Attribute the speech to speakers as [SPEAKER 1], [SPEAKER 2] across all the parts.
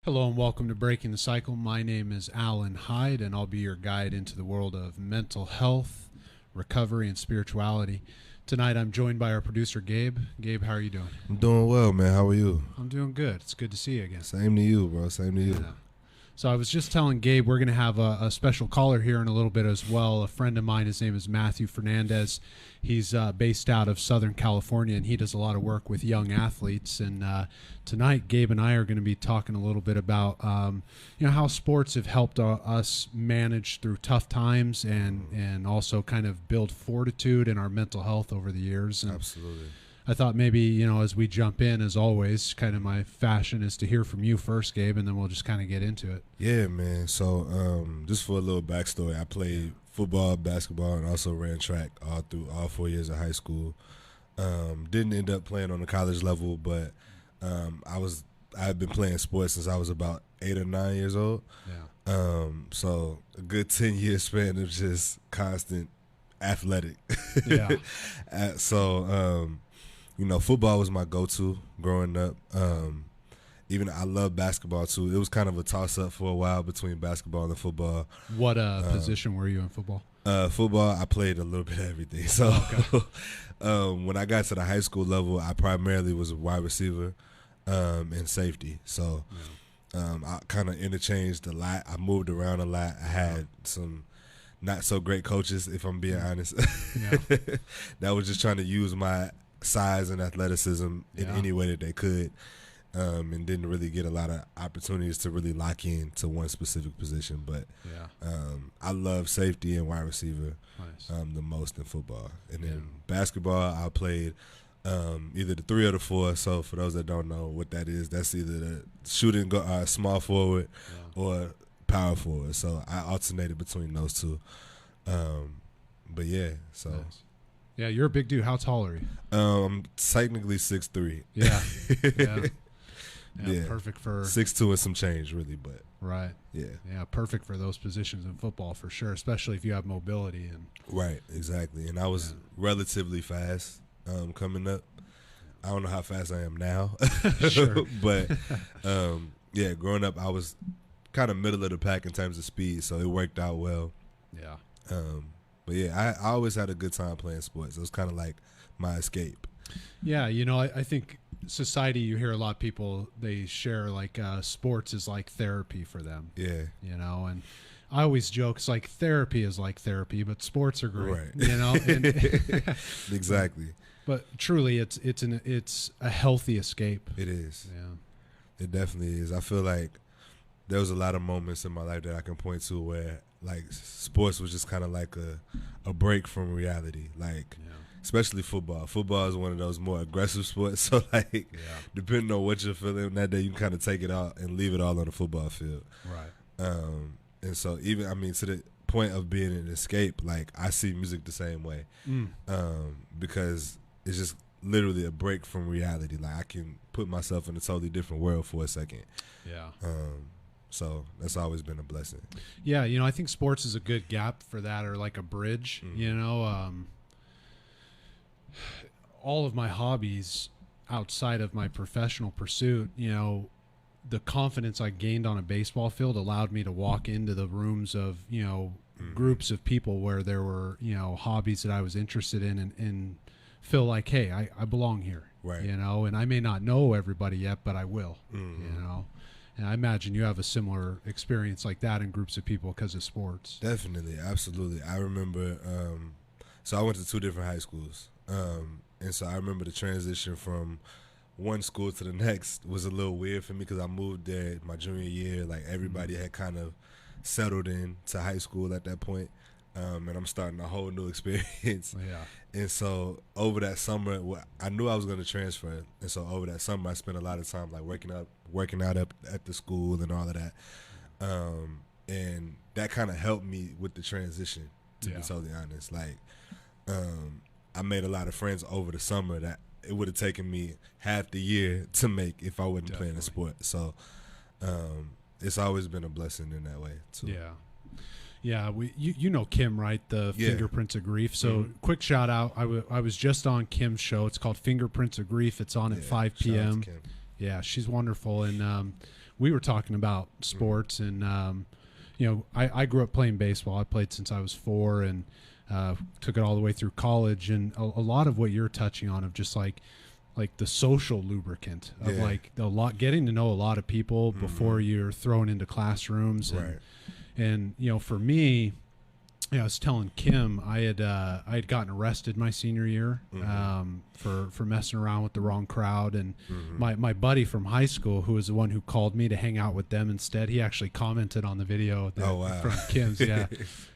[SPEAKER 1] Hello and welcome to Breaking the Cycle. My name is Alan Hyde, and I'll be your guide into the world of mental health, recovery, and spirituality. Tonight I'm joined by our producer, Gabe. Gabe, how are you doing?
[SPEAKER 2] I'm doing well, man. How are you?
[SPEAKER 1] I'm doing good. It's good to see you again.
[SPEAKER 2] Same to you, bro. Same to you.
[SPEAKER 1] Yeah. So I was just telling Gabe we're going to have a special caller here in a little bit as well. A friend of mine, his name is Matthew Fernandez. He's based out of Southern California, and he does a lot of work with young athletes. And tonight, Gabe and I are going to be talking a little bit about how sports have helped us manage through tough times and also kind of build fortitude in our mental health over the years. And
[SPEAKER 2] Absolutely.
[SPEAKER 1] I thought maybe, as we jump in, as always, kind of my fashion is to hear from you first, Gabe, and then we'll just kind of get into it.
[SPEAKER 2] Yeah, man. So just for a little backstory, I played football, basketball, and also ran track all 4 years of high school. Didn't end up playing on the college level, but I've been playing sports since I was about 8 or 9 years old.
[SPEAKER 1] Yeah.
[SPEAKER 2] So a good 10-year span of just constant athletic.
[SPEAKER 1] Yeah.
[SPEAKER 2] Football was my go-to growing up. Even I love basketball too. It was kind of a toss-up for a while between basketball and football.
[SPEAKER 1] What position were you in football?
[SPEAKER 2] Football, I played a little bit of everything. So when I got to the high school level, I primarily was a wide receiver and safety. So I kind of interchanged a lot. I moved around a lot. I had some not so great coaches, if I'm being honest.
[SPEAKER 1] Yeah.
[SPEAKER 2] That was just trying to use my size and athleticism in any way that they could, and didn't really get a lot of opportunities to really lock in to one specific position. But I love safety and wide receiver the most in football. And then basketball, I played either the 3 or the 4. So for those that don't know what that is, that's either the shooting small forward or power forward. So I alternated between those two. But yeah, so.
[SPEAKER 1] Nice. Yeah, you're a big dude. How tall are you?
[SPEAKER 2] I'm technically 6'3".
[SPEAKER 1] Yeah.
[SPEAKER 2] Yeah.
[SPEAKER 1] Perfect for
[SPEAKER 2] 6'2" and some change, really, but
[SPEAKER 1] right. Yeah, perfect for those positions in football for sure, especially if you have mobility and
[SPEAKER 2] right, exactly. And I was relatively fast coming up. I don't know how fast I am now,
[SPEAKER 1] Sure.
[SPEAKER 2] but growing up, I was kind of middle of the pack in terms of speed, so it worked out well.
[SPEAKER 1] Yeah.
[SPEAKER 2] But yeah, I always had a good time playing sports. It was kind of like my escape.
[SPEAKER 1] Yeah, I think society, you hear a lot of people, they share like sports is like therapy for them.
[SPEAKER 2] Yeah.
[SPEAKER 1] And I always joke, it's like therapy is like therapy, but sports are great.
[SPEAKER 2] Right.
[SPEAKER 1] And,
[SPEAKER 2] Exactly.
[SPEAKER 1] But truly, it's a healthy escape.
[SPEAKER 2] It is.
[SPEAKER 1] Yeah.
[SPEAKER 2] It definitely is. I feel like there was a lot of moments in my life that I can point to where like sports was just kind of like a break from reality. Like, especially football. Football is one of those more aggressive sports. So like, depending on what you're feeling that day, you can kind of take it out and leave it all on the football field.
[SPEAKER 1] Right.
[SPEAKER 2] And so to the point of being an escape, like I see music the same way, because it's just literally a break from reality. Like I can put myself in a totally different world for a second.
[SPEAKER 1] Yeah.
[SPEAKER 2] So that's always been a blessing.
[SPEAKER 1] Yeah, I think sports is a good gap for that, or like a bridge. All of my hobbies outside of my professional pursuit, the confidence I gained on a baseball field allowed me to walk into the rooms of, groups of people where there were, hobbies that I was interested in and feel like, hey, I belong here.
[SPEAKER 2] Right.
[SPEAKER 1] And I may not know everybody yet, but I will, And I imagine you have a similar experience like that in groups of people because of sports.
[SPEAKER 2] Definitely, absolutely. I remember, so I went to 2 different high schools. And so I remember the transition from one school to the next was a little weird for me because I moved there my junior year. Like everybody had kind of settled in to high school at that point. And I'm starting a whole new experience.
[SPEAKER 1] Yeah.
[SPEAKER 2] And so over that summer, I knew I was going to transfer. And so over that summer, I spent a lot of time like working out up at the school and all of that. And that kind of helped me with the transition, to be totally honest. Like, I made a lot of friends over the summer that it would have taken me half the year to make if I wasn't playing a sport. So it's always been a blessing in that way too.
[SPEAKER 1] Yeah. Yeah, you know Kim, right? The Fingerprints of Grief. So quick shout out. I was just on Kim's show. It's called Fingerprints of Grief. It's on at 5 p.m. Yeah, she's wonderful. And we were talking about sports, and I grew up playing baseball. I played since I was 4, and took it all the way through college. And a lot of what you're touching on of just like the social lubricant of getting to know a lot of people before you're thrown into classrooms. And for me, I was telling Kim I had gotten arrested my senior year for messing around with the wrong crowd, and my buddy from high school, who was the one who called me to hang out with them instead, he actually commented on the video from Kim's. Yeah,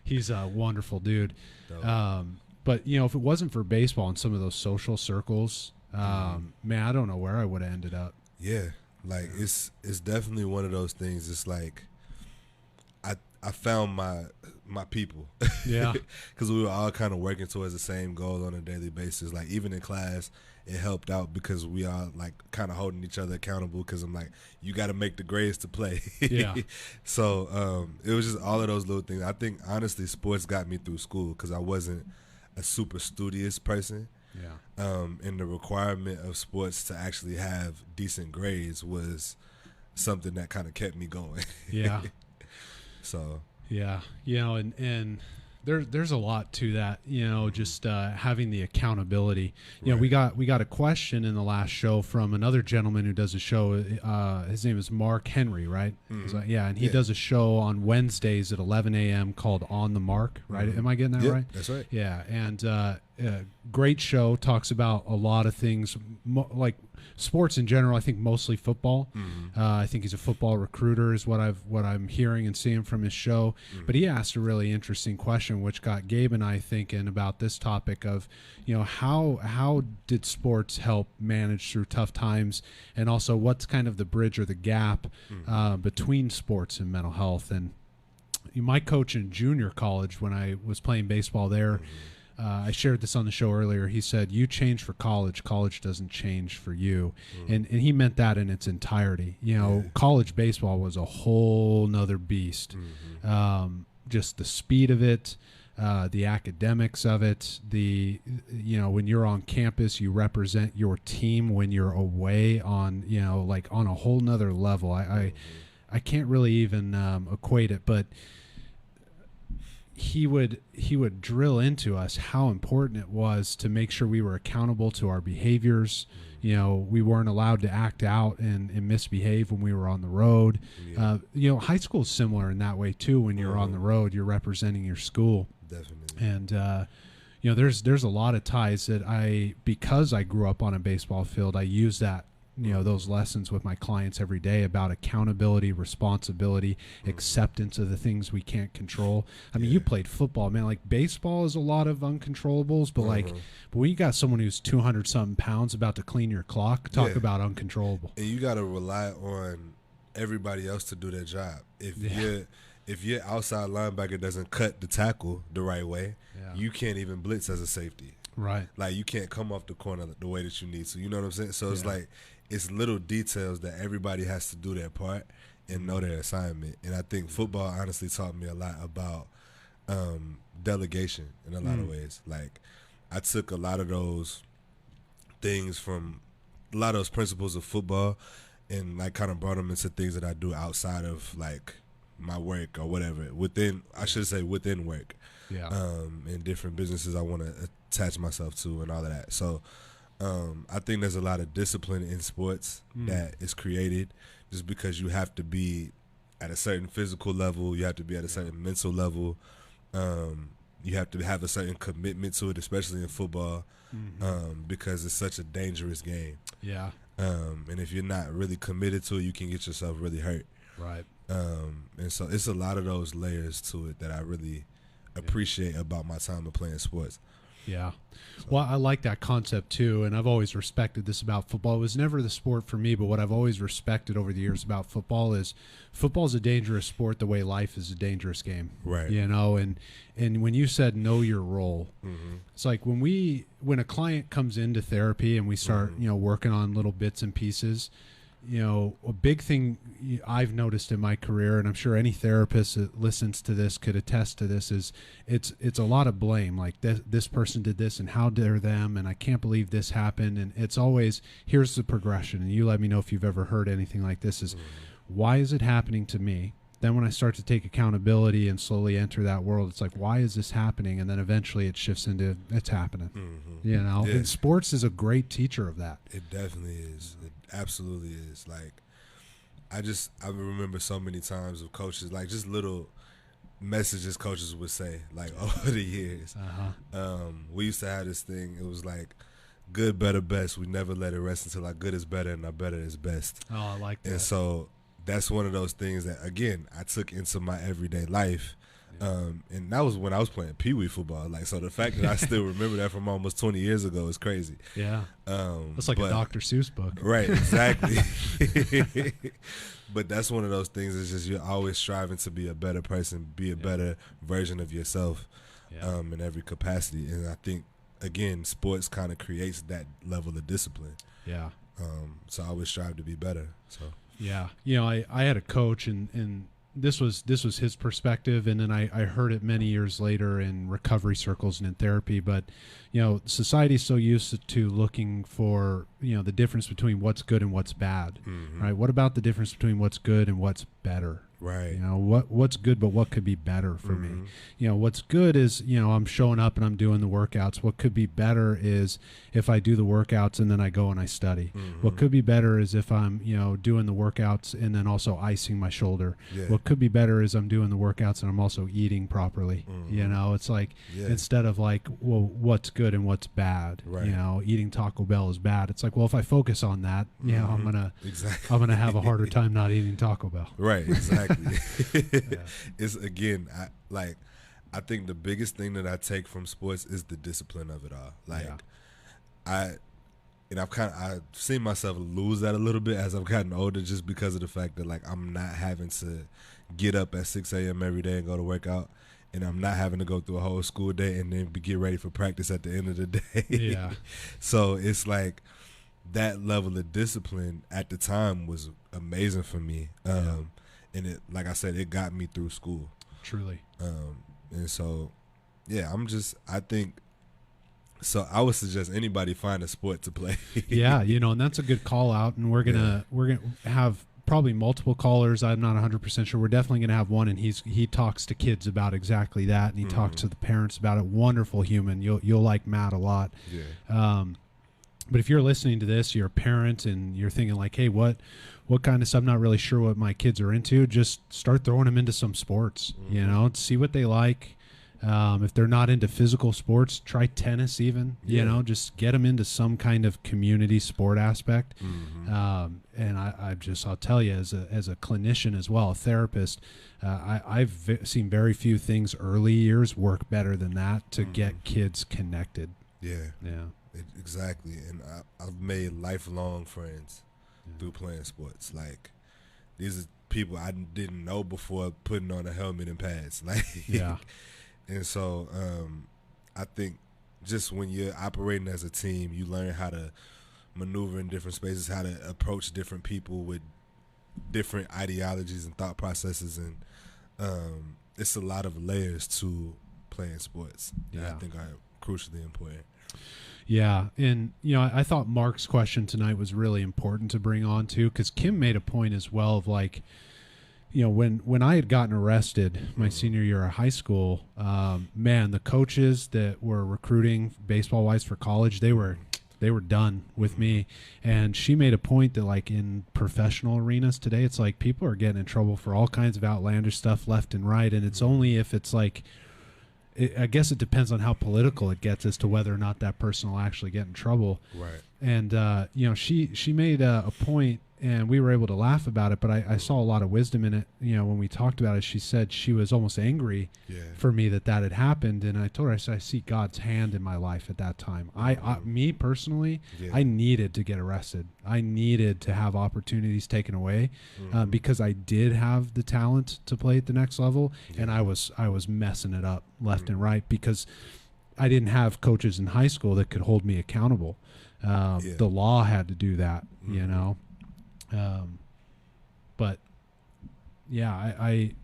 [SPEAKER 1] he's a wonderful dude. But if it wasn't for baseball and some of those social circles, man, I don't know where I would have ended up.
[SPEAKER 2] Yeah, like it's definitely one of those things. It's like I found my people. Yeah. Because we were all kind of working towards the same goal on a daily basis. Like even in class, it helped out because we all like kind of holding each other accountable, because I'm like, you got to make the grades to play. Yeah. So it was just all of those little things. I think honestly sports got me through school because I wasn't a super studious person. Yeah. And the requirement of sports to actually have decent grades was something that kind of kept me going. Yeah. So
[SPEAKER 1] yeah, and there's a lot to that, just having the accountability. We got a question in the last show from another gentleman who does a show. His name is Mark Henry, right? So, and he does a show on Wednesdays at 11 a.m. called On the Mark, right? Am I getting that right?
[SPEAKER 2] That's right.
[SPEAKER 1] Yeah, and great show. Talks about a lot of things, like sports in general. I think mostly football. I think he's a football recruiter, is what I'm hearing and seeing from his show. But he asked a really interesting question, which got Gabe and I thinking about this topic of, how did sports help manage through tough times, and also what's kind of the bridge or the gap between sports and mental health. And my coach in junior college, when I was playing baseball there. I shared this on the show earlier. He said, you change for college. College doesn't change for you. And he meant that in its entirety. College baseball was a whole nother beast. Just the speed of it, the academics of it, when you're on campus, you represent your team. When you're away on, like on a whole nother level. I can't really even equate it, but he would drill into us how important it was to make sure we were accountable to our behaviors. We weren't allowed to act out and misbehave when we were on the road. High school is similar in that way too. When you're on the road, you're representing your school.
[SPEAKER 2] Definitely.
[SPEAKER 1] And there's a lot of ties that because I grew up on a baseball field, I use that. Those lessons with my clients every day about accountability, responsibility, acceptance of the things we can't control. I mean, you played football, man. Like baseball is a lot of uncontrollables, but but when you got someone who's 200-something pounds about to clean your clock, talk about uncontrollable.
[SPEAKER 2] And you got to rely on everybody else to do their job. If your outside linebacker doesn't cut the tackle the right way, you can't even blitz as a safety.
[SPEAKER 1] Right.
[SPEAKER 2] Like you can't come off the corner the way that you need to. You know what I'm saying? So it's like, it's little details that everybody has to do their part and know their assignment. And I think football honestly taught me a lot about delegation in a lot of ways. Like I took a lot of those things from a lot of those principles of football and like kind of brought them into things that I do outside of like my work or whatever. Within work. Yeah. And different businesses I want to attach myself to and all of that. So I think there's a lot of discipline in sports that is created just because you have to be at a certain physical level, you have to be at a certain mental level, you have to have a certain commitment to it, especially in football, because it's such a dangerous game.
[SPEAKER 1] Yeah.
[SPEAKER 2] And if you're not really committed to it, you can get yourself really hurt.
[SPEAKER 1] Right.
[SPEAKER 2] And so it's a lot of those layers to it that I really appreciate about my time of playing sports.
[SPEAKER 1] Yeah. Well, I like that concept too, and I've always respected this about football. It was never the sport for me, but what I've always respected over the years about football is a dangerous sport the way life is a dangerous game.
[SPEAKER 2] Right.
[SPEAKER 1] And when you said know your role, it's like when a client comes into therapy and we start, working on little bits and pieces, a big thing I've noticed in my career, and I'm sure any therapist that listens to this could attest to this, is it's a lot of blame. Like this person did this, and how dare them, and I can't believe this happened. And it's always, here's the progression. And you let me know if you've ever heard anything like this. Is why is it happening to me? Then when I start to take accountability and slowly enter that world, it's like, why is this happening? And then eventually it shifts into, it's happening. Mm-hmm. You know, and sports is a great teacher of that.
[SPEAKER 2] It definitely is. It absolutely is. Like, I remember so many times of coaches, like just little messages coaches would say, like over the years. We used to have this thing. It was like, good, better, best. We never let it rest until our good is better and our better is best.
[SPEAKER 1] Oh, I like that.
[SPEAKER 2] And so that's one of those things that, again, I took into my everyday life. And that was when I was playing Pee-wee football. Like, so the fact that I still remember that from almost 20 years ago is crazy.
[SPEAKER 1] Yeah. That's like a Dr. Seuss book.
[SPEAKER 2] Right, exactly. But that's one of those things. It's just you're always striving to be a better person, be a better version of yourself in every capacity. And I think, again, sports kind of creates that level of discipline.
[SPEAKER 1] Yeah.
[SPEAKER 2] So I always strive to be better. So
[SPEAKER 1] yeah, you know, I had a coach, and this was his perspective, and then I heard it many years later in recovery circles and in therapy. But you know, society's so used to looking for, you know, the difference between what's good and what's bad. Mm-hmm. Right? What about the difference between what's good and what's better?
[SPEAKER 2] Right.
[SPEAKER 1] You know, what's good, but what could be better for me? You know, what's good is, you know, I'm showing up and I'm doing the workouts. What could be better is if I do the workouts and then I go and I study. What could be better is if I'm, you know, doing the workouts and then also icing my shoulder. What could be better is I'm doing the workouts and I'm also eating properly. You know, it's like, instead of like, well, what's good and what's bad? Right. You know, eating Taco Bell is bad. It's like, well, if I focus on that, you know, I'm gonna have a harder time not eating Taco Bell.
[SPEAKER 2] Right. Exactly. It's, again, I think the biggest thing that I take from sports is the discipline of it all. Like, I've seen myself lose that a little bit as I've gotten older, just because of the fact that, like, I'm not having to get up at 6 a.m. every day and go to work out, and I'm not having to go through a whole school day and then get ready for practice at the end of the day.
[SPEAKER 1] Yeah.
[SPEAKER 2] So it's like that level of discipline at the time was amazing for me. And it, like I said, it got me through school.
[SPEAKER 1] Truly.
[SPEAKER 2] And so, yeah, I think, so I would suggest anybody find a sport to play.
[SPEAKER 1] Yeah, you know, and that's a good call out. And we're gonna have probably multiple callers. I'm not 100% sure. We're definitely gonna have one, and he talks to kids about exactly that, and he talks to the parents about it. Wonderful human. You'll like Matt a lot. Yeah. But if you're listening to this, you're a parent and you're thinking like, hey, what kind of stuff? I'm not really sure what my kids are into. Just start throwing them into some sports, you know, see what they like. If they're not into physical sports, try tennis even, you know, just get them into some kind of community sport aspect. And I'll tell you, as a clinician as well, a therapist, I've seen very few things early years work better than that to get kids connected.
[SPEAKER 2] Yeah. Exactly. And I've made lifelong friends through playing sports. Like, these are people I didn't know before putting on a helmet and pads. Like, and so I think just when you're operating as a team, you learn how to maneuver in different spaces, how to approach different people with different ideologies and thought processes, and it's a lot of layers to playing sports that I think are crucially important.
[SPEAKER 1] Yeah, and, you know, I thought Mark's question tonight was really important to bring on, too, because Kim made a point as well of, like, you know, when I had gotten arrested my senior year of high school, man, the coaches that were recruiting baseball-wise for college, they were done with me. And she made a point that, like, in professional arenas today, it's like people are getting in trouble for all kinds of outlandish stuff left and right, and it's only if it's like, I guess it depends on how political it gets as to whether or not that person will actually get in trouble.
[SPEAKER 2] Right.
[SPEAKER 1] And, you know, she made a point, and we were able to laugh about it, but I saw a lot of wisdom in it. You know, when we talked about it, she said she was almost angry for me that had happened. And I told her, I said, I see God's hand in my life at that time. Me personally, I needed to get arrested. I needed to have opportunities taken away because I did have the talent to play at the next level. And I was messing it up left and right because I didn't have coaches in high school that could hold me accountable. The law had to do that, you know. But Yeah,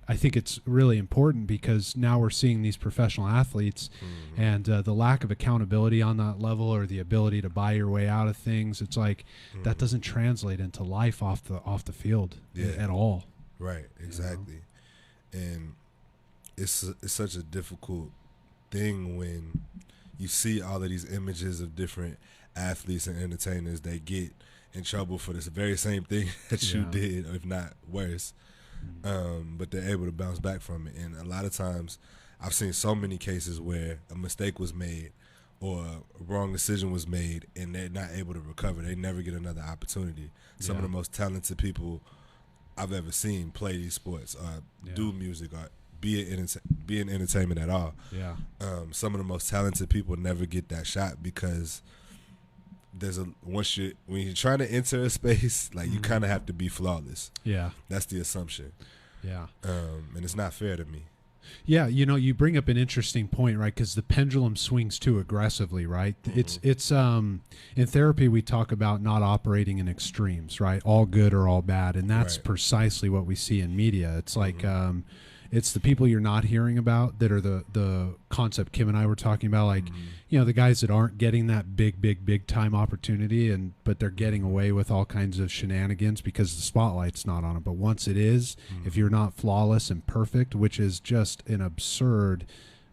[SPEAKER 1] I think it's really important because now we're seeing these professional athletes and the lack of accountability on that level, or the ability to buy your way out of things. It's like that doesn't translate into life off the field at all.
[SPEAKER 2] Right, exactly. And it's such a difficult thing when you see all of these images of different athletes and entertainers that get in trouble for this very same thing that you did, if not worse. But they're able to bounce back from it. And a lot of times I've seen so many cases where a mistake was made or a wrong decision was made and they're not able to recover. They never get another opportunity. Some of the most talented people I've ever seen play these sports, do music, or be in entertainment at all. Yeah. Some of the most talented people never get that shot because when you're trying to enter a space, like you kind of have to be flawless. Yeah, that's the assumption. Yeah, and it's not fair to me.
[SPEAKER 1] Yeah, you bring up an interesting point, right? Because the pendulum swings too aggressively, right? It's in therapy we talk about not operating in extremes, right? All good or all bad, and that's precisely what we see in media. It's like it's the people you're not hearing about that are the concept Kim and I were talking about, like the guys that aren't getting that big time opportunity, but they're getting away with all kinds of shenanigans because the spotlight's not on them. But once it is, if you're not flawless and perfect, which is just an absurd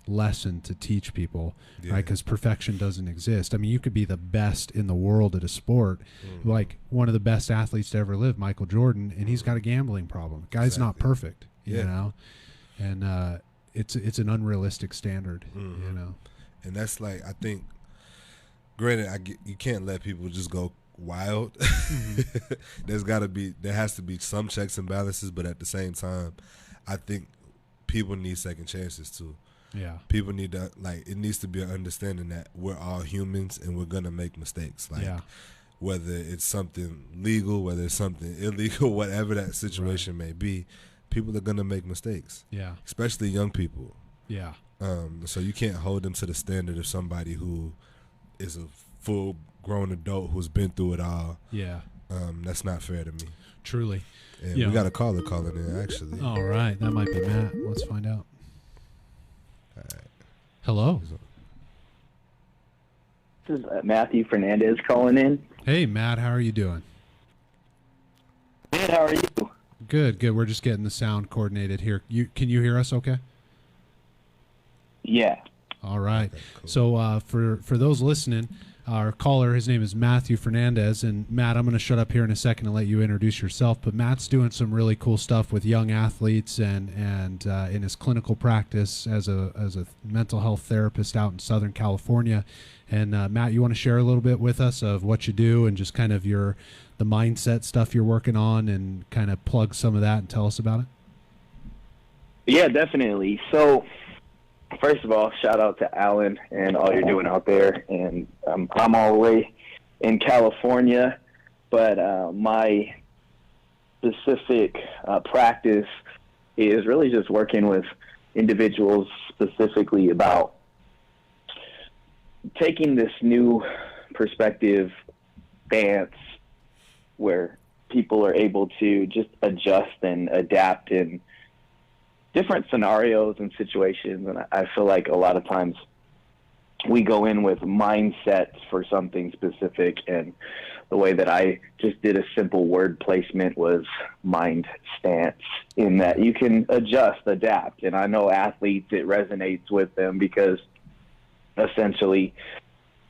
[SPEAKER 1] lesson to teach people, right? Because perfection doesn't exist. I mean, you could be the best in the world at a sport, like one of the best athletes to ever live, Michael Jordan, and he's got a gambling problem. Guy's not perfect, you know. And it's an unrealistic standard,
[SPEAKER 2] And that's like, I think, granted, you can't let people just go wild. There has to be some checks and balances, but at the same time, I think people need second chances too. Yeah. People need to, it needs to be an understanding that we're all humans and we're gonna make mistakes. Whether it's something legal, whether it's something illegal, whatever that situation may be. People are going to make mistakes. Yeah. Especially young people. Yeah. So you can't hold them to the standard of somebody who is a full-grown adult who's been through it all. Yeah. That's not fair to me.
[SPEAKER 1] Truly.
[SPEAKER 2] And we got a caller calling in, actually.
[SPEAKER 1] All right. That might be Matt. Let's find out. All right. Hello.
[SPEAKER 3] This is Matthew Fernandez calling in.
[SPEAKER 1] Hey, Matt. How are you doing?
[SPEAKER 3] Good. How are you?
[SPEAKER 1] Good. We're just getting the sound coordinated here. Can you hear us okay?
[SPEAKER 3] Yeah.
[SPEAKER 1] All right. Okay, cool. So for those listening, our caller, his name is Matthew Fernandez. And, Matt, I'm going to shut up here in a second and let you introduce yourself. But Matt's doing some really cool stuff with young athletes and in his clinical practice as a mental health therapist out in Southern California. And, Matt, you want to share a little bit with us of what you do and just kind of the mindset stuff you're working on, and kind of plug some of that and tell us about it?
[SPEAKER 3] Yeah, definitely. So, first of all, shout out to Alan and all you're doing out there. And I'm all the way in California, but my specific practice is really just working with individuals specifically about taking this new perspective stance where people are able to just adjust and adapt in different scenarios and situations. And I feel like a lot of times we go in with mindsets for something specific, and the way that I just did a simple word placement was mind stance, in that you can adjust, adapt. And I know athletes, it resonates with them because essentially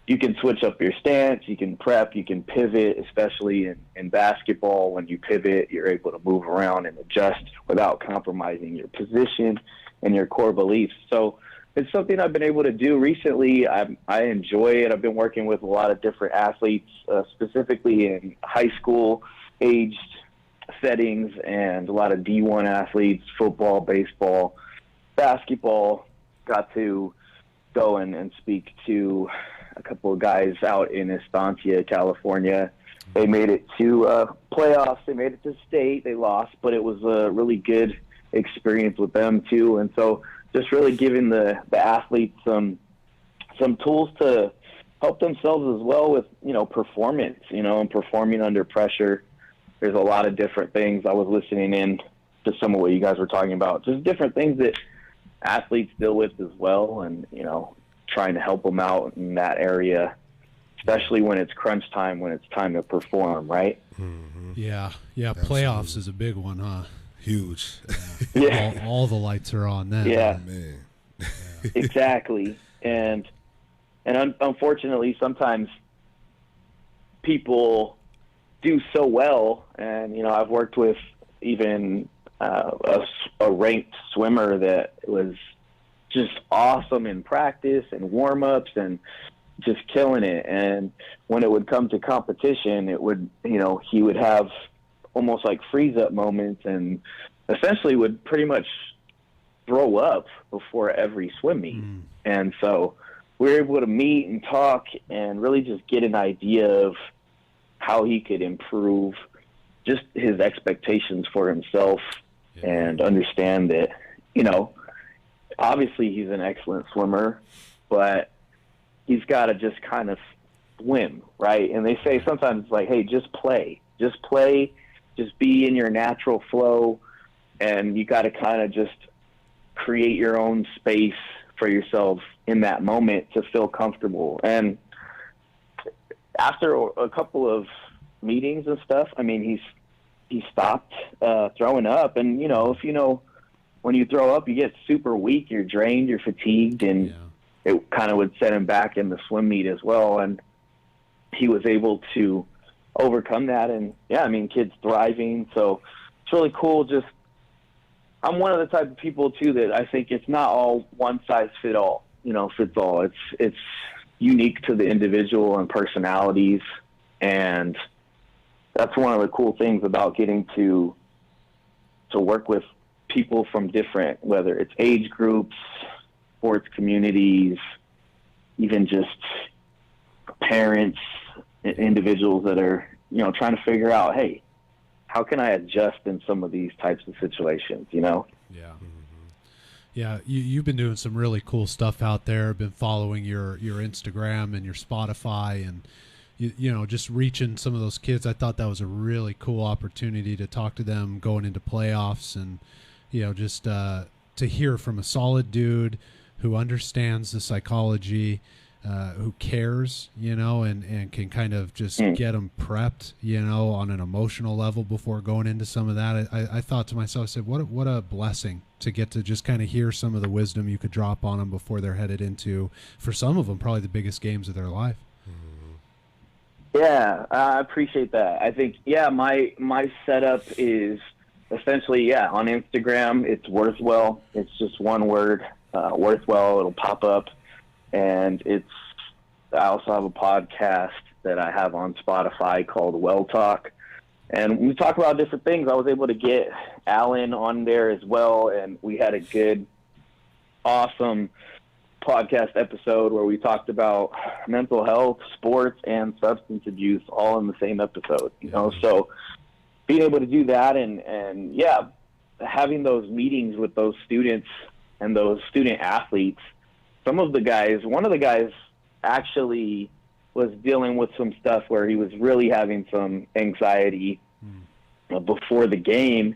[SPEAKER 3] you can switch up your stance, you can prep, you can pivot, especially in basketball. When you pivot, you're able to move around and adjust without compromising your position and your core beliefs. So it's something I've been able to do recently. I enjoy it. I've been working with a lot of different athletes, specifically in high school aged settings, and a lot of D1 athletes, football, baseball, basketball. Got to go and speak to a couple of guys out in Estancia, California. They made it to playoffs. They made it to state. They lost, but it was a really good experience with them too. And so just really giving the athletes some tools to help themselves as well with, performance, and performing under pressure. There's a lot of different things. I was listening in to some of what you guys were talking about, just different things that athletes deal with as well, and trying to help them out in that area, especially when it's crunch time, when it's time to perform, right?
[SPEAKER 1] Mm-hmm. Yeah, playoffs is a big one, huh?
[SPEAKER 2] Huge.
[SPEAKER 3] Yeah.
[SPEAKER 1] all the lights are on then.
[SPEAKER 3] Yeah,
[SPEAKER 2] oh, man.
[SPEAKER 3] Exactly. And unfortunately, sometimes people do so well, and I've worked with even a ranked swimmer that was just awesome in practice and warm-ups and just killing it. And when it would come to competition, it would, he would have almost like freeze-up moments and essentially would pretty much throw up before every swim meet. And so we were able to meet and talk and really just get an idea of how he could improve just his expectations for himself and understand that, obviously he's an excellent swimmer, but he's got to just kind of swim, right? And they say sometimes like, hey, just play, just be in your natural flow, and you got to kind of just create your own space for yourself in that moment to feel comfortable. And after a couple of meetings and stuff, I mean, he stopped throwing up. And, when you throw up, you get super weak, you're drained, you're fatigued, and it kind of would set him back in the swim meet as well. And he was able to overcome that. And, kids thriving. So it's really cool. Just I'm one of the type of people, too, that I think it's not all one size fits all. It's unique to the individual and personalities. And that's one of the cool things about getting to work with people from different, whether it's age groups, sports communities, even just parents, individuals that are, trying to figure out, hey, how can I adjust in some of these types of situations, Yeah.
[SPEAKER 1] Mm-hmm. Yeah, you've been doing some really cool stuff out there. Been following your Instagram and your Spotify, and just reaching some of those kids. I thought that was a really cool opportunity to talk to them going into playoffs, and just to hear from a solid dude who understands the psychology, who cares, and can kind of just get them prepped, on an emotional level before going into some of that. I thought to myself, I said, what a blessing to get to just kind of hear some of the wisdom you could drop on them before they're headed into, for some of them, probably the biggest games of their life.
[SPEAKER 3] Yeah, I appreciate that. I think, my setup is essentially, on Instagram, it's Worthwell. It's just one word, Worthwell. It'll pop up. And I also have a podcast that I have on Spotify called Well Talk. And we talk about different things. I was able to get Alan on there as well, and we had a good, awesome podcast episode where we talked about mental health, sports, and substance abuse all in the same episode. So being able to do that and having those meetings with those students and those student athletes. One of the guys actually was dealing with some stuff where he was really having some anxiety before the game,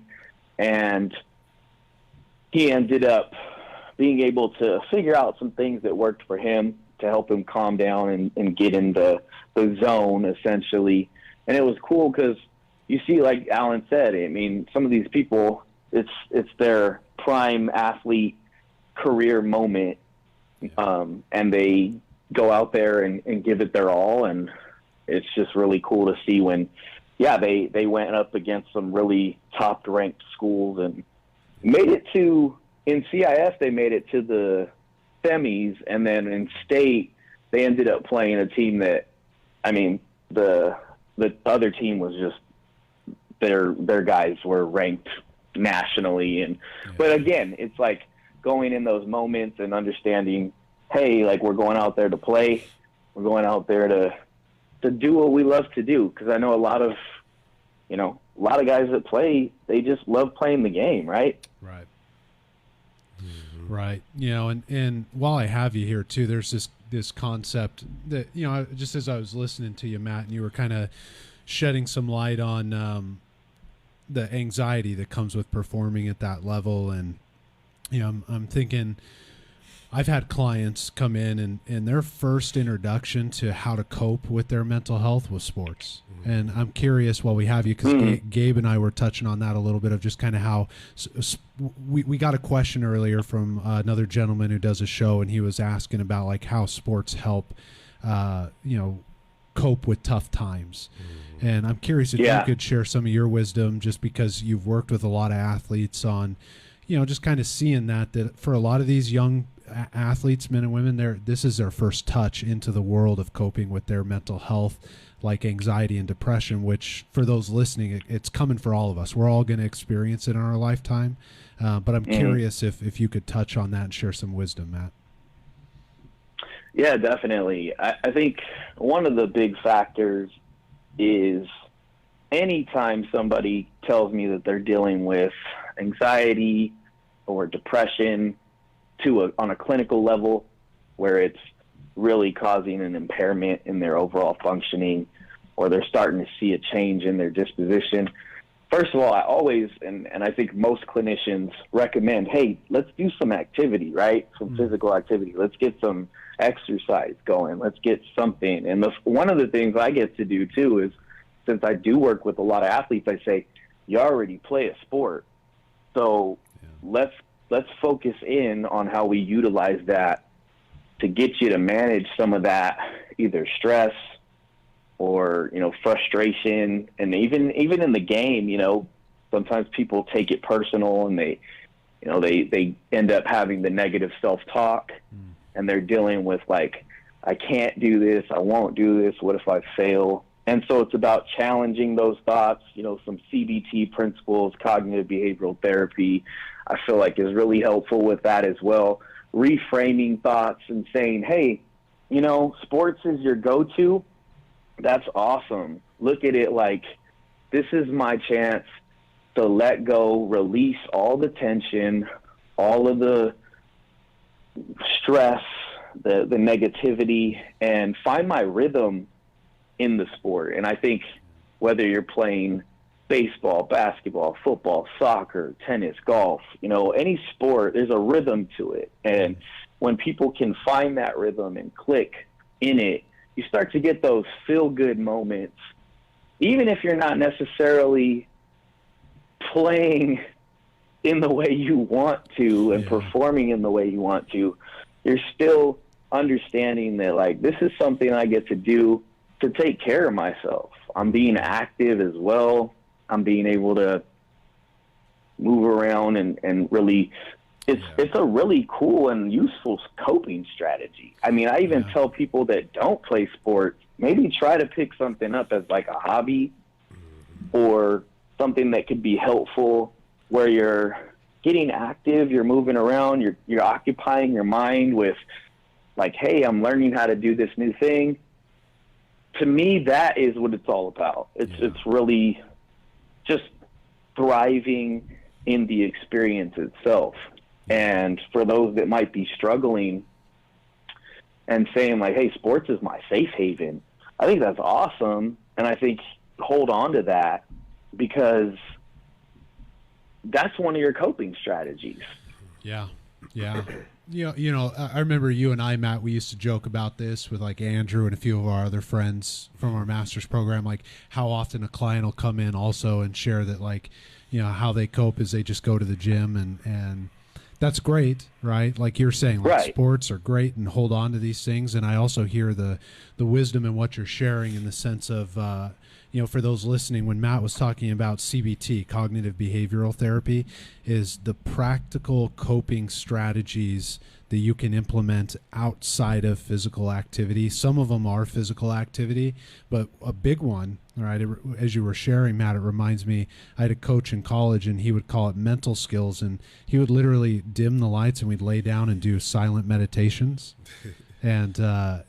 [SPEAKER 3] and he ended up being able to figure out some things that worked for him to help him calm down and get in the zone, essentially. And it was cool because you see, like Alan said, I mean, some of these people, it's their prime athlete career moment, and they go out there and give it their all, and it's just really cool to see when, they went up against some really top-ranked schools and made it to, in CIF, they made it to the semis, and then in state, they ended up playing a team that, I mean, the other team was just, their guys were ranked nationally, and but again, it's like going in those moments and understanding, hey, like, we're going out there to play, we're going out there to do what we love to do, because I know a lot of guys that play, they just love playing the game, right?
[SPEAKER 1] Right. Right. And while I have you here too, there's this concept that, just as I was listening to you, Matt, and you were kind of shedding some light on the anxiety that comes with performing at that level. And, I'm thinking, I've had clients come in and their first introduction to how to cope with their mental health was sports. And I'm curious while we have you, because Gabe and I were touching on that a little bit of just kind of how we got a question earlier from another gentleman who does a show, and he was asking about like how sports help, cope with tough times. And I'm curious if you could share some of your wisdom, just because you've worked with a lot of athletes on, just kind of seeing that for a lot of these young athletes, men and women, this is their first touch into the world of coping with their mental health, like anxiety and depression, which for those listening, it's coming for all of us. We're all going to experience it in our lifetime. But I'm curious if you could touch on that and share some wisdom, Matt.
[SPEAKER 3] Yeah, definitely. I think one of the big factors is anytime somebody tells me that they're dealing with anxiety or depression on a clinical level, where it's really causing an impairment in their overall functioning, or they're starting to see a change in their disposition. First of all, I always, and I think most clinicians recommend, hey, let's do some activity, right? Some physical activity. Let's get some exercise going. Let's get something. And one of the things I get to do too is, since I do work with a lot of athletes, I say, you already play a sport. So let's focus in on how we utilize that to get you to manage some of that, either stress or, frustration. And even in the game, sometimes people take it personal, and they end up having the negative self-talk, and they're dealing with like, I can't do this. I won't do this. What if I fail? And so it's about challenging those thoughts. Some CBT principles, cognitive behavioral therapy, I feel like is really helpful with that as well. Reframing thoughts and saying, hey, sports is your go-to. That's awesome. Look at it like, this is my chance to let go, release all the tension, all of the stress, the negativity, and find my rhythm in the sport. And I think whether you're playing baseball, basketball, football, soccer, tennis, golf, any sport, there's a rhythm to it. And when people can find that rhythm and click in it, you start to get those feel-good moments. Even if you're not necessarily playing in the way you want to and performing in the way you want to, you're still understanding that, like, this is something I get to do to take care of myself. I'm being active as well. I'm being able to move around and really, it's a really cool and useful coping strategy. I mean, I even tell people that don't play sports, maybe try to pick something up as like a hobby or something that could be helpful, where you're getting active, you're moving around, you're occupying your mind with like, hey, I'm learning how to do this new thing. To me, that is what it's all about. It's really just thriving in the experience itself. And for those that might be struggling and saying like, hey, sports is my safe haven, I think that's awesome. And I think hold on to that, because that's one of your coping strategies.
[SPEAKER 1] Yeah. Yeah. I remember you and I, Matt, we used to joke about this with like Andrew and a few of our other friends from our master's program, like how often a client will come in also and share that, like, how they cope is they just go to the gym, and that's great, right? Like you're saying, like sports are great, and hold on to these things. And I also hear the wisdom in what you're sharing in the sense of, for those listening, when Matt was talking about CBT, cognitive behavioral therapy, is the practical coping strategies that you can implement outside of physical activity. Some of them are physical activity, but a big one, right? As you were sharing, Matt, it reminds me, I had a coach in college, and he would call it mental skills, and he would literally dim the lights, and we'd lay down and do silent meditations. And, I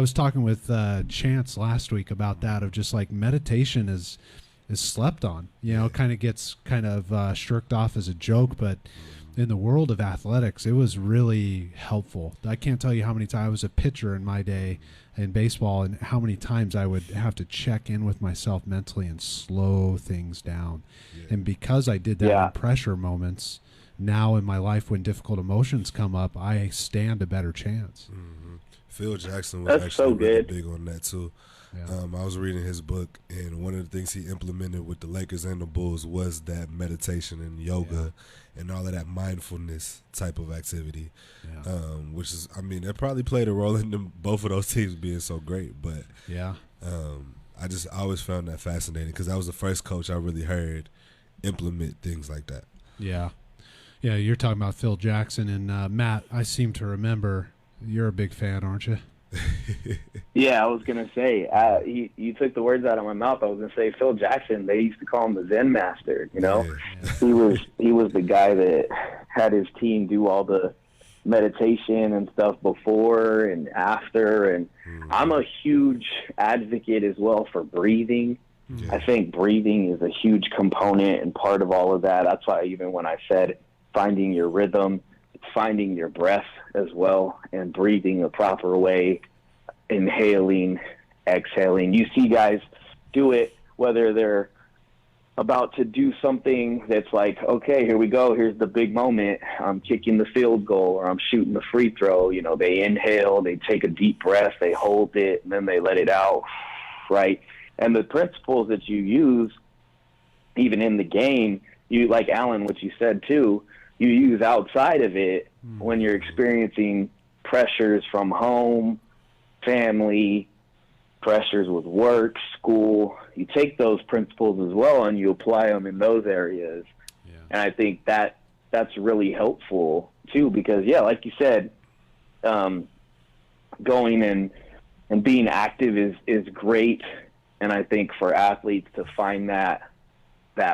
[SPEAKER 1] was talking with Chance last week about that, of just like meditation is slept on, kind of gets shirked off as a joke, but in the world of athletics, it was really helpful. I can't tell you how many times I was a pitcher in my day in baseball and how many times I would have to check in with myself mentally and slow things down. Yeah. And because I did that in pressure moments, now in my life when difficult emotions come up, I stand a better chance.
[SPEAKER 2] Mm-hmm. Phil Jackson was actually really big on that too. Yeah. I was reading his book, and one of the things he implemented with the Lakers and the Bulls was that meditation and yoga and all of that mindfulness type of activity, which is, I mean, that probably played a role in both of those teams being so great. But I always found that fascinating because that was the first coach I really heard implement things like that.
[SPEAKER 1] Yeah. Yeah, you're talking about Phil Jackson. And Matt, I seem to remember you're a big fan, aren't you?
[SPEAKER 3] Yeah, I was gonna say you took the words out of my mouth. I was gonna say Phil Jackson. They used to call him the Zen Master. You know, he was the guy that had his team do all the meditation and stuff before and after. And I'm a huge advocate as well for breathing. I think breathing is a huge component and part of all of that. That's why even when I said finding your rhythm, finding your breath as well and breathing the proper way, inhaling, exhaling. You see guys do it whether they're about to do something that's like, okay, here we go. Here's the big moment. I'm kicking the field goal or I'm shooting the free throw. You know, they inhale, they take a deep breath, they hold it, and then they let it out, right? And the principles that you use even in the game, you, like Alan, what you said too, you use outside of it when you're experiencing pressures from home, family, pressures with work, school. You take those principles as well and you apply them in those areas. Yeah. And I think that's really helpful too because, like you said, going and being active is great. And I think for athletes to find that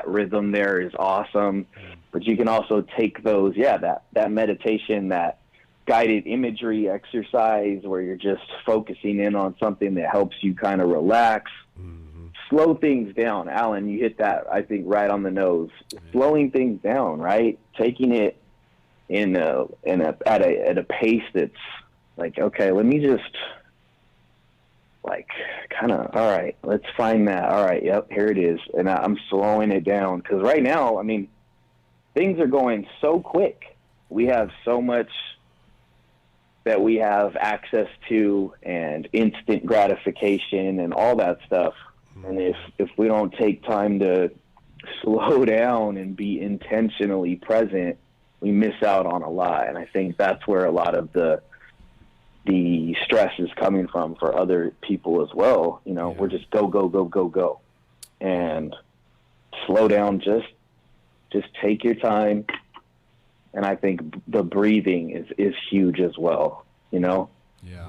[SPEAKER 3] rhythm there is awesome. But you can also take those, that meditation, that guided imagery exercise where you're just focusing in on something that helps you kind of relax, slow things down. Alan, you hit that, I think, right on the nose. Slowing things down, right? Taking it at a pace that's like, okay, let me just kind of, all right, let's find that. All right, yep, here it is. And I'm slowing it down because right now, I mean, things are going so quick. We have so much that we have access to and instant gratification and all that stuff. And if we don't take time to slow down and be intentionally present, we miss out on a lot. And I think that's where a lot of the stress is coming from for other people as well. You know, we're just go, go, go, go, go. And slow down, just take your time. And I think the breathing is huge as well, you know?
[SPEAKER 1] Yeah.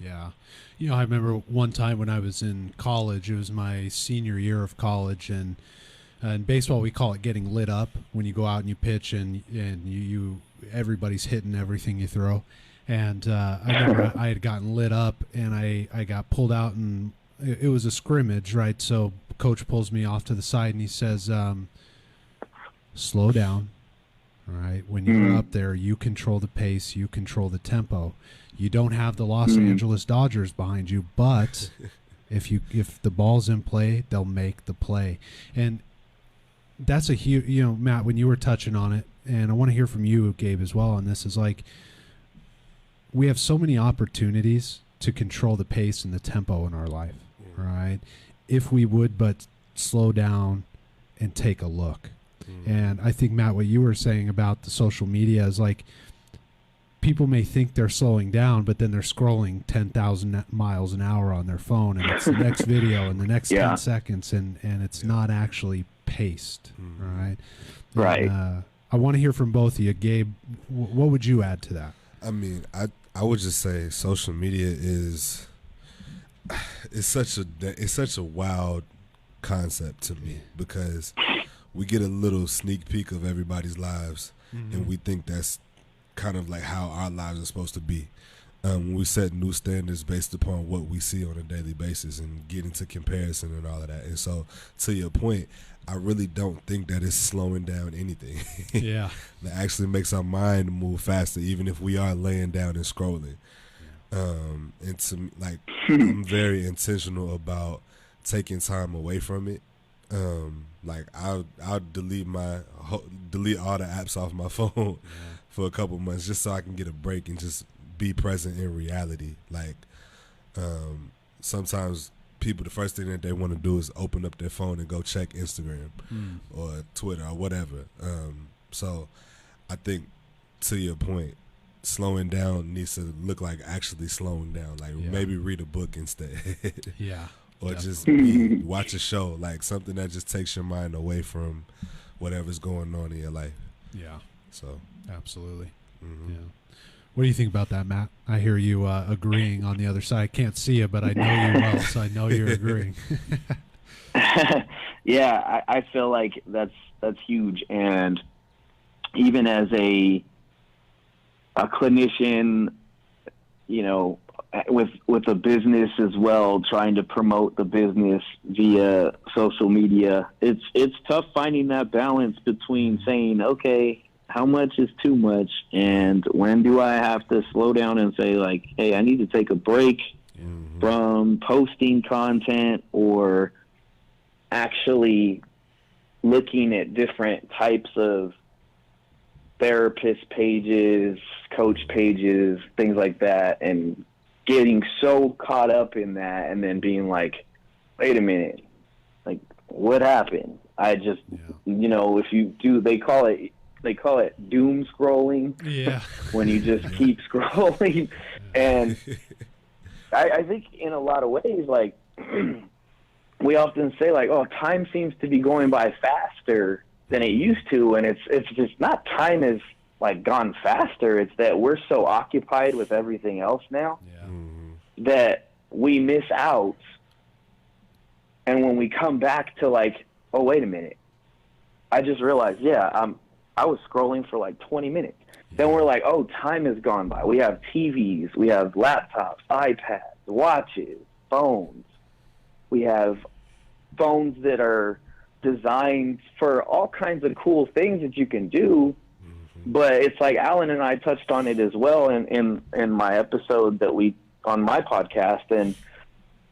[SPEAKER 1] Yeah. You know, I remember one time when I was in college, it was my senior year of college, and in baseball we call it getting lit up when you go out and you pitch and you everybody's hitting everything you throw. And I remember I had gotten lit up and I got pulled out, and it was a scrimmage, right? So coach pulls me off to the side and he says, slow down. All right. When you're up there, you control the pace, you control the tempo. You don't have the Los Angeles Dodgers behind you, but if the ball's in play, they'll make the play. And that's a huge, you know, Matt, when you were touching on it, and I want to hear from you, Gabe, as well on this, is like, we have so many opportunities to control the pace and the tempo in our life, right? If we would but slow down and take a look. And I think, Matt, what you were saying about the social media is like, people may think they're slowing down, but then they're scrolling 10,000 miles an hour on their phone, and it's the next video in the next 10 seconds, and it's not actually paced, right?
[SPEAKER 3] Right.
[SPEAKER 1] And, I want to hear from both of you. Gabe, what would you add to that?
[SPEAKER 2] I mean, I would just say social media is such a wild concept to me because we get a little sneak peek of everybody's lives, and we think that's kind of like how our lives are supposed to be. We set new standards based upon what we see on a daily basis and get into comparison and all of that. And so, to your point, I really don't think that it's slowing down anything.
[SPEAKER 1] Yeah.
[SPEAKER 2] That actually makes our mind move faster, even if we are laying down and scrolling. And to me, like, I'm very intentional about taking time away from it. Like I'll delete all the apps off my phone for a couple months just so I can get a break and just be present in reality. Like, sometimes people, the first thing that they want to do is open up their phone and go check Instagram or Twitter or whatever. So I think, to your point, slowing down needs to look like actually slowing down. Like maybe read a book instead.
[SPEAKER 1] Yeah.
[SPEAKER 2] Or just watch a show, like something that just takes your mind away from whatever's going on in your life.
[SPEAKER 1] Yeah.
[SPEAKER 2] So
[SPEAKER 1] absolutely.
[SPEAKER 2] Mm-hmm.
[SPEAKER 1] Yeah. What do you think about that, Matt? I hear you agreeing on the other side. I can't see you, but I know you well, so I know you're agreeing.
[SPEAKER 3] Yeah, I feel like that's huge. And even as a clinician, you know, with a business as well, trying to promote the business via social media, it's tough finding that balance between saying, okay, how much is too much, and when do I have to slow down and say, like, hey, I need to take a break from posting content, or actually looking at different types of therapist pages, coach pages, things like that, and getting so caught up in that, and then being like, wait a minute, like, what happened? I just, you know, if you do, they call it doom scrolling.
[SPEAKER 1] Yeah.
[SPEAKER 3] When you just keep scrolling. And I think in a lot of ways, like, we often say, like, oh, time seems to be going by faster than it used to. And it's just not time has, like, gone faster. It's that we're so occupied with everything else now that we miss out. And when we come back to, like, oh, wait a minute, I just realized, I was scrolling for like 20 minutes. Then we're like, oh, time has gone by. We have TVs, we have laptops, iPads, watches, phones. We have phones that are designed for all kinds of cool things that you can do. But it's like Alan and I touched on it as well in my episode that on my podcast, and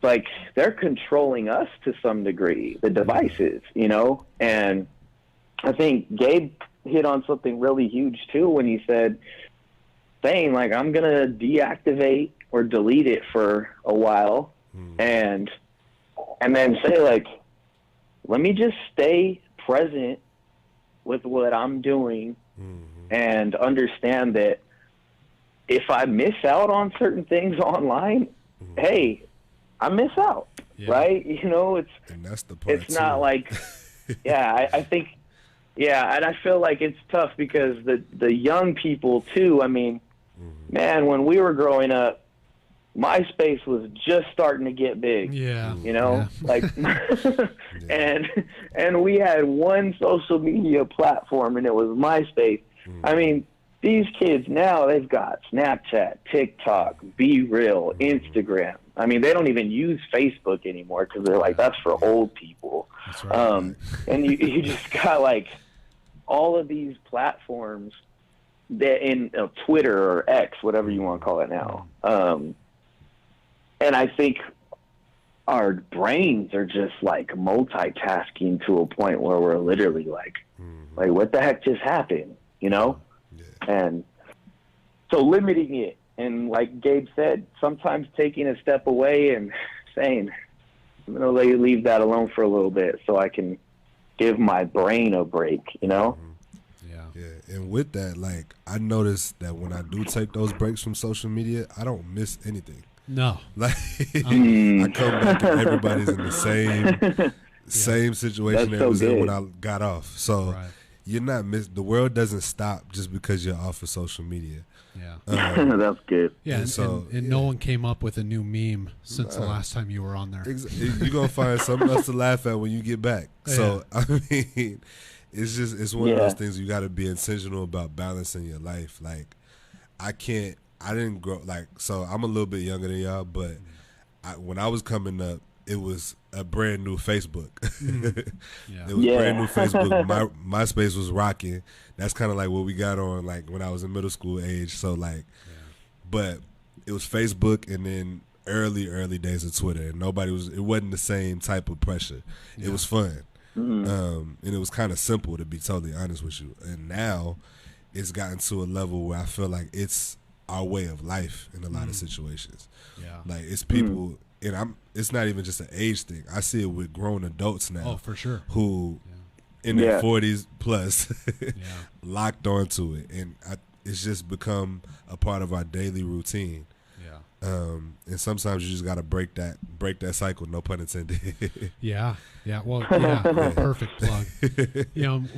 [SPEAKER 3] like, they're controlling us to some degree, the devices, you know? And I think Gabe hit on something really huge too when he said, saying, like, I'm going to deactivate or delete it for a while and then say, like, let me just stay present with what I'm doing and understand that if I miss out on certain things online, hey, I miss out, right? You know, and
[SPEAKER 2] that's the part
[SPEAKER 3] it's not like, I think, and I feel like it's tough because the young people too, I mean, man, when we were growing up, MySpace was just starting to get big. Yeah. You know? Yeah. Like and we had one social media platform, and it was MySpace. I mean, these kids now, they've got Snapchat, TikTok, Be Real, Instagram. I mean, they don't even use Facebook anymore because they're like, that's for old people. That's right. And you just got, like, all of these platforms that in Twitter or X, whatever you want to call it now. And I think our brains are just, like, multitasking to a point where we're literally like, what the heck just happened, you know? And so limiting it, and like Gabe said, sometimes taking a step away and saying, I'm going to leave that alone for a little bit so I can give my brain a break, you know?
[SPEAKER 2] Yeah. And with that, like, I noticed that when I do take those breaks from social media, I don't miss anything.
[SPEAKER 1] No.
[SPEAKER 2] Like, I come back and everybody's in the same situation that was in when I got off. So you're not the world doesn't stop just because you're off of social media.
[SPEAKER 1] Yeah.
[SPEAKER 3] That's good.
[SPEAKER 1] Yeah, and no one came up with a new meme since the last time you were on there.
[SPEAKER 2] You're going to find something else to laugh at when you get back. So, I mean, it's one of those things you got to be intentional about balancing your life. Like, I I didn't grow so I'm a little bit younger than y'all, but when I was coming up, it was a brand new Facebook.
[SPEAKER 1] Yeah.
[SPEAKER 2] It was brand new Facebook. MySpace was rocking. That's kind of like what we got on like when I was in middle school age. So like, but it was Facebook, and then early days of Twitter, and it wasn't the same type of pressure. It was fun. And it was kind of simple, to be totally honest with you. And now it's gotten to a level where I feel like it's our way of life in a lot of situations. Yeah. Like it's people, and it's not even just an age thing. I see it with grown adults now.
[SPEAKER 1] Oh, for sure.
[SPEAKER 2] Who in their 40s plus locked onto it. And it's just become a part of our daily routine. And sometimes you just got to break that cycle, no pun intended. Perfect plug.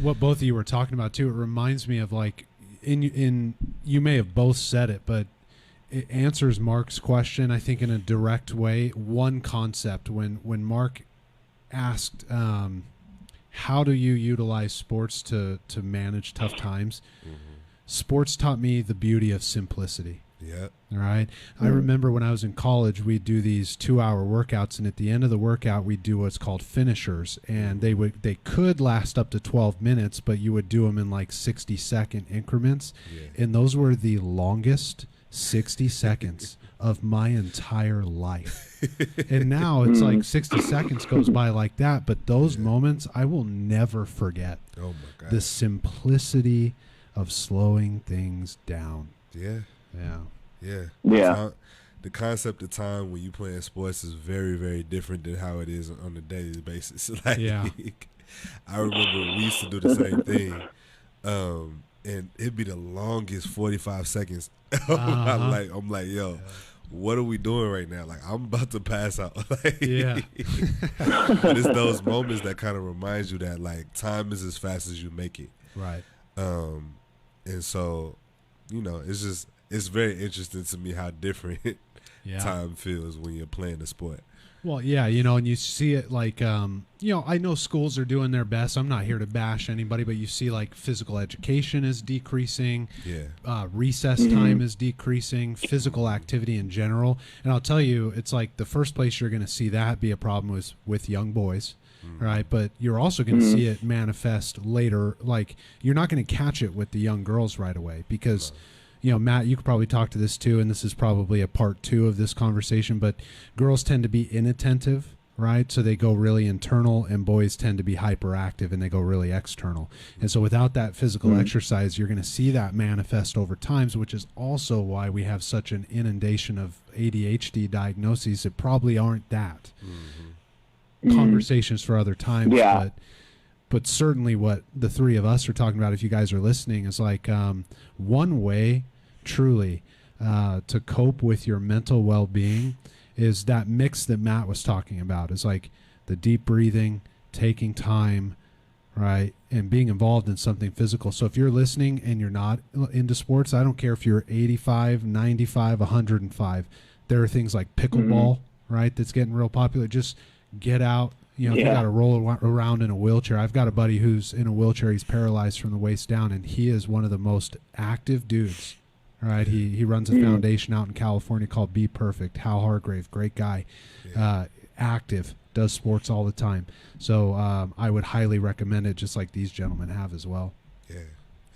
[SPEAKER 2] What both of you were talking about too, it reminds me of like in you may have both said it, but it answers Mark's question, I think, in a direct way. One concept when Mark asked how do you utilize sports to manage tough times, sports taught me the beauty of simplicity. Yeah.
[SPEAKER 1] All right. I remember when I was in college, we'd do these 2-hour workouts, and at the end of the workout, we'd do what's called finishers, and they could last up to 12 minutes, but you would do them in like 60-second increments, and those were the longest 60 seconds of my entire life. And now it's like 60 seconds goes by like that, but those moments I will never forget.
[SPEAKER 2] Oh my God.
[SPEAKER 1] The simplicity of slowing things down.
[SPEAKER 2] Yeah.
[SPEAKER 1] Yeah.
[SPEAKER 2] The concept of time when you playing sports is very, very different than how it is on a daily basis. Like, I remember we used to do the same thing, and it'd be the longest 45 seconds. I'm like, yo, what are we doing right now? Like, I'm about to pass out. But it's those moments that kind of remind you that like time is as fast as you make it.
[SPEAKER 1] Right.
[SPEAKER 2] And so, it's very interesting to me how different time feels when you're playing the sport.
[SPEAKER 1] Well, and you see it like, I know schools are doing their best. I'm not here to bash anybody, but you see like physical education is decreasing. Recess time is decreasing, physical activity in general. And I'll tell you, it's like the first place you're going to see that be a problem is with young boys. Right, but you're also going to see it manifest later. Like, you're not going to catch it with the young girls right away because, Matt, you could probably talk to this too, and this is probably a part 2 of this conversation, but girls tend to be inattentive, right? So they go really internal, and boys tend to be hyperactive and they go really external. And so without that physical exercise, you're going to see that manifest over times, which is also why we have such an inundation of ADHD diagnoses that probably aren't that. Conversations for other times, but certainly what the three of us are talking about, if you guys are listening, is like one way truly to cope with your mental well-being is that mix that Matt was talking about. Is like the deep breathing, taking time, right, and being involved in something physical. So if you're listening and you're not into sports, I don't care if you're 85, 95, 105, there are things like pickleball, right, that's getting real popular. Just get out. If you got to roll around in a wheelchair. I've got a buddy who's in a wheelchair. He's paralyzed from the waist down, and he is one of the most active dudes. Right? He runs a foundation out in California called Be Perfect. Hal Hargrave, great guy, active, does sports all the time. So I would highly recommend it, just like these gentlemen have as well.
[SPEAKER 2] Yeah,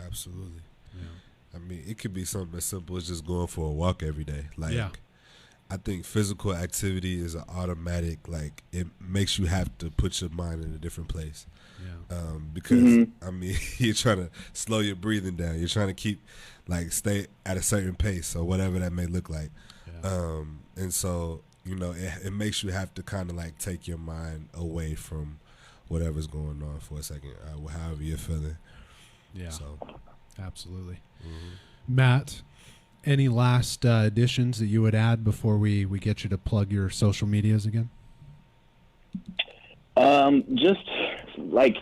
[SPEAKER 2] absolutely. Yeah. I mean, it could be something as simple as just going for a walk every day. Like, I think physical activity is an automatic, like, it makes you have to put your mind in a different place. Because, I mean, you're trying to slow your breathing down. You're trying to keep, like, stay at a certain pace or whatever that may look like. And so, it makes you have to kind of, like, take your mind away from whatever's going on for a second, however you're feeling.
[SPEAKER 1] Yeah, so. Absolutely. Matt, any last additions that you would add before we get you to plug your social medias again?
[SPEAKER 3] Just like,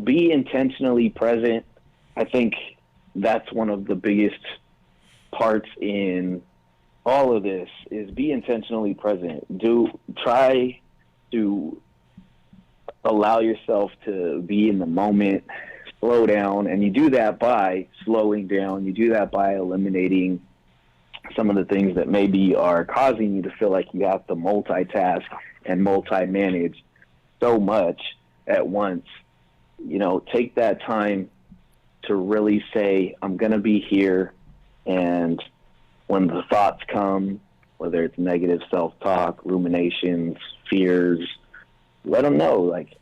[SPEAKER 3] be intentionally present. I think that's one of the biggest parts in all of this is be intentionally present. Try to allow yourself to be in the moment, slow down, and you do that by slowing down. You do that by eliminating some of the things that maybe are causing you to feel like you have to multitask and multi-manage so much at once. You know, take that time to really say, I'm going to be here. And when the thoughts come, whether it's negative self-talk, ruminations, fears, let them know, like,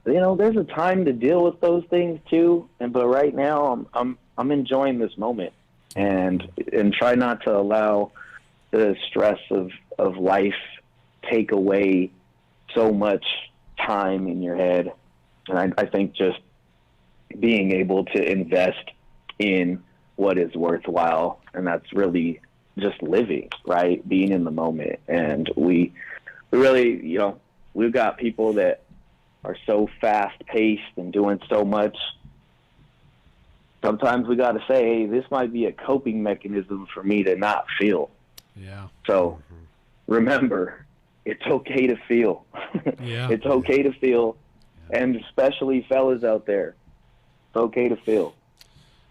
[SPEAKER 3] you know, there's a time to deal with those things too. But right now I'm enjoying this moment, and try not to allow the stress of life take away so much time in your head. And I think just being able to invest in what is worthwhile, and that's really just living, right? Being in the moment. And we really, you know, we've got people that are so fast paced and doing so much. Sometimes we got to say, hey, this might be a coping mechanism for me to not feel.
[SPEAKER 1] Yeah.
[SPEAKER 3] So remember, it's okay to feel.
[SPEAKER 1] Yeah.
[SPEAKER 3] It's okay to feel. Yeah. And especially fellas out there, it's okay to feel.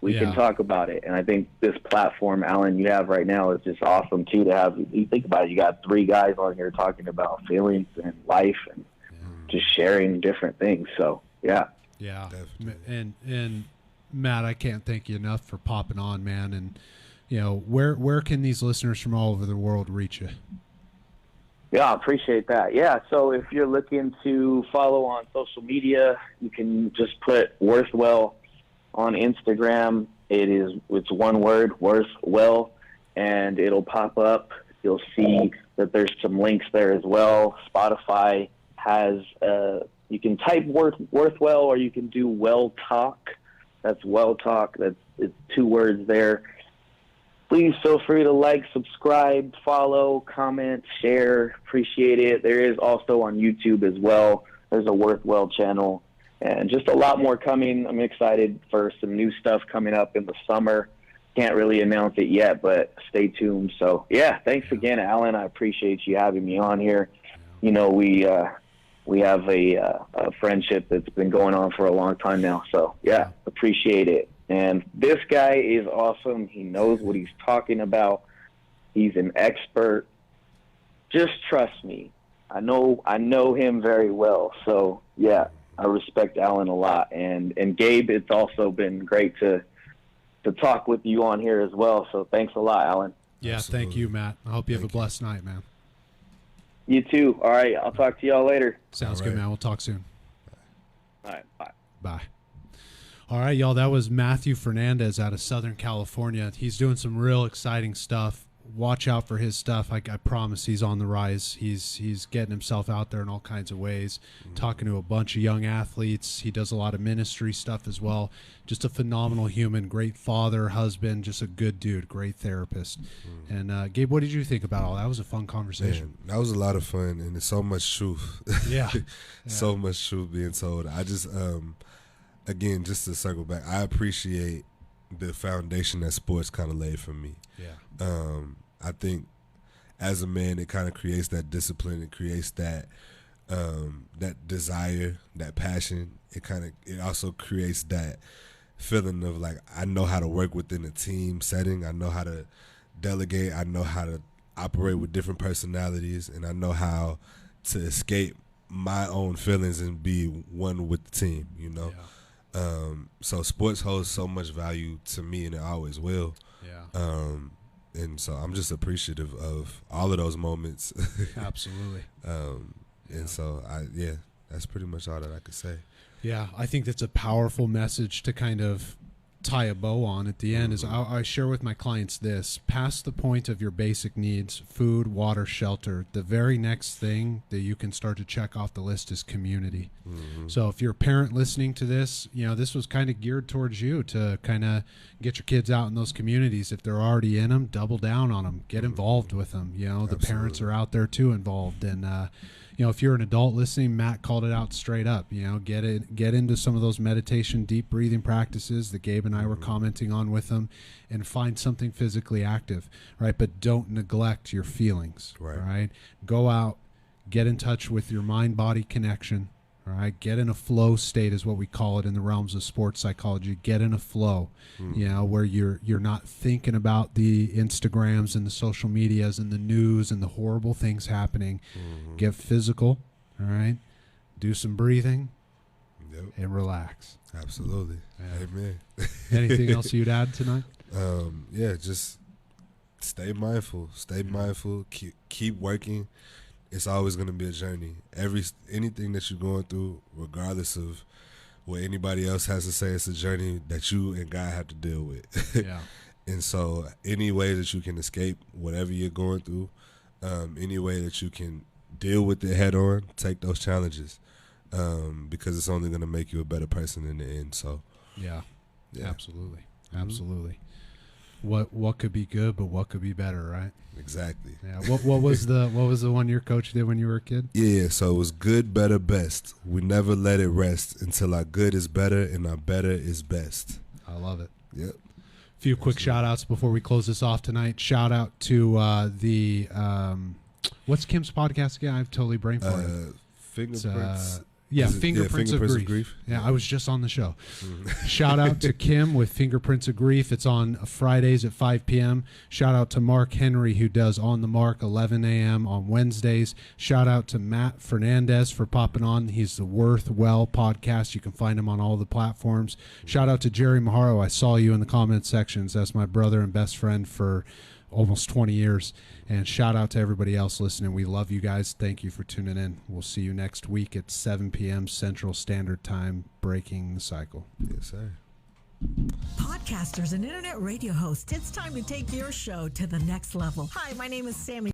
[SPEAKER 3] We can talk about it. And I think this platform, Alan, you have right now is just awesome too, to have. You think about it, you got 3 guys on here talking about feelings and life and just sharing different things. So yeah.
[SPEAKER 1] Definitely. And Matt, I can't thank you enough for popping on, man. And you know, where can these listeners from all over the world reach you?
[SPEAKER 3] Yeah, I appreciate that. Yeah, so if you're looking to follow on social media, you can just put Worthwell on Instagram. It's one word, Worthwell, and it'll pop up. You'll see that there's some links there as well. Spotify has you can type Worthwell, or you can do Well Talk. That's Well Talk. It's 2 words there. Please feel free to like, subscribe, follow, comment, share. Appreciate it. There is also on YouTube as well. There's a Worthwell channel, and just a lot more coming. I'm excited for some new stuff coming up in the summer. Can't really announce it yet, but stay tuned. So, yeah, thanks again, Alan. I appreciate you having me on here. You know, we have a friendship that's been going on for a long time now. So, yeah, appreciate it. And this guy is awesome. He knows what he's talking about. He's an expert. Just trust me. I know him very well. So, yeah, I respect Alan a lot. And Gabe, it's also been great to talk with you on here as well. So thanks a lot, Alan.
[SPEAKER 1] Yeah,
[SPEAKER 2] Absolutely.
[SPEAKER 1] Thank you, Matt. I hope you have a blessed night, man.
[SPEAKER 3] You too. All right, I'll talk to y'all later.
[SPEAKER 1] Sounds good, man. We'll talk soon.
[SPEAKER 3] All right, bye.
[SPEAKER 1] Bye. All right, y'all. That was Matthew Fernandez out of Southern California. He's doing some real exciting stuff. Watch out for his stuff. I promise he's on the rise. He's getting himself out there in all kinds of ways, talking to a bunch of young athletes. He does a lot of ministry stuff as well. Just a phenomenal human, great father, husband, just a good dude, great therapist. And Gabe, what did you think about all that? That was a fun conversation.
[SPEAKER 2] Man, that was a lot of fun, and there's so much truth.
[SPEAKER 1] Yeah.
[SPEAKER 2] So much truth being told. I just, again, just to circle back, I appreciate the foundation that sports kind of laid for me.
[SPEAKER 1] Yeah.
[SPEAKER 2] I think as a man, it kind of creates that discipline. It creates that that desire, that passion. It also creates that feeling of like, I know how to work within a team setting. I know how to delegate. I know how to operate with different personalities, and I know how to escape my own feelings and be one with the team, you know? Yeah. So sports holds so much value to me, and it always will.
[SPEAKER 1] Yeah.
[SPEAKER 2] And so I'm just appreciative of all of those moments.
[SPEAKER 1] Absolutely.
[SPEAKER 2] And so that's pretty much all that I could say.
[SPEAKER 1] Yeah, I think that's a powerful message to kind of tie a bow on at the end. Is I share with my clients this: past the point of your basic needs, food, water, shelter, the very next thing that you can start to check off the list is community. So if you're a parent listening to this, you know, this was kind of geared towards you to kind of get your kids out in those communities. If they're already in them, double down on them, get involved with them. You know, the parents are out there too involved. And you know, if you're an adult listening, Matt called it out straight up. You know, get into some of those meditation, deep breathing practices that Gabe and I were commenting on with them, and find something physically active, right? But don't neglect your feelings, right? Go out, get in touch with your mind-body connection, All right, get in a flow state is what we call it in the realms of sports psychology. Get in a flow, where you're not thinking about the Instagrams and the social medias and the news and the horrible things happening. Get physical, all right? Do some breathing and relax.
[SPEAKER 2] Absolutely. Yeah. Amen.
[SPEAKER 1] Anything else you'd add tonight?
[SPEAKER 2] Just stay mindful. Stay mindful. Keep working. It's always going to be a journey. Anything that you're going through, regardless of what anybody else has to say, it's a journey that you and God have to deal with.
[SPEAKER 1] Yeah.
[SPEAKER 2] And so any way that you can escape whatever you're going through, any way that you can deal with it head on, take those challenges, because it's only going to make you a better person in the end. So
[SPEAKER 1] yeah. Absolutely. Absolutely. What could be good, but what could be better, right?
[SPEAKER 2] Exactly.
[SPEAKER 1] Yeah. What was the one your coach did when you were a kid?
[SPEAKER 2] Yeah. So it was good, better, best. We never let it rest until our good is better and our better is best.
[SPEAKER 1] I love it.
[SPEAKER 2] Yep.
[SPEAKER 1] Few quick shout outs before we close this off tonight. Shout out to the what's Kim's podcast again? I've totally brain farted.
[SPEAKER 2] Fingerprints.
[SPEAKER 1] Fingerprints of Grief. Yeah, I was just on the show. Shout out to Kim with Fingerprints of Grief. It's on Fridays at 5 p.m. Shout out to Mark Henry, who does On the Mark 11 a.m. on Wednesdays. Shout out to Matt Fernandez for popping on. He's the Worth Well podcast. You can find him on all the platforms. Shout out to Jerry Maharo. I saw you in the comment sections. That's my brother and best friend for almost 20 years. And shout out to everybody else listening. We love you guys. Thank you for tuning in. We'll see you next week at 7 p.m. Central Standard Time, breaking the cycle.
[SPEAKER 2] Yes, sir.
[SPEAKER 4] Podcasters and internet radio hosts, it's time to take your show to the next level. Hi, my name is Sammy.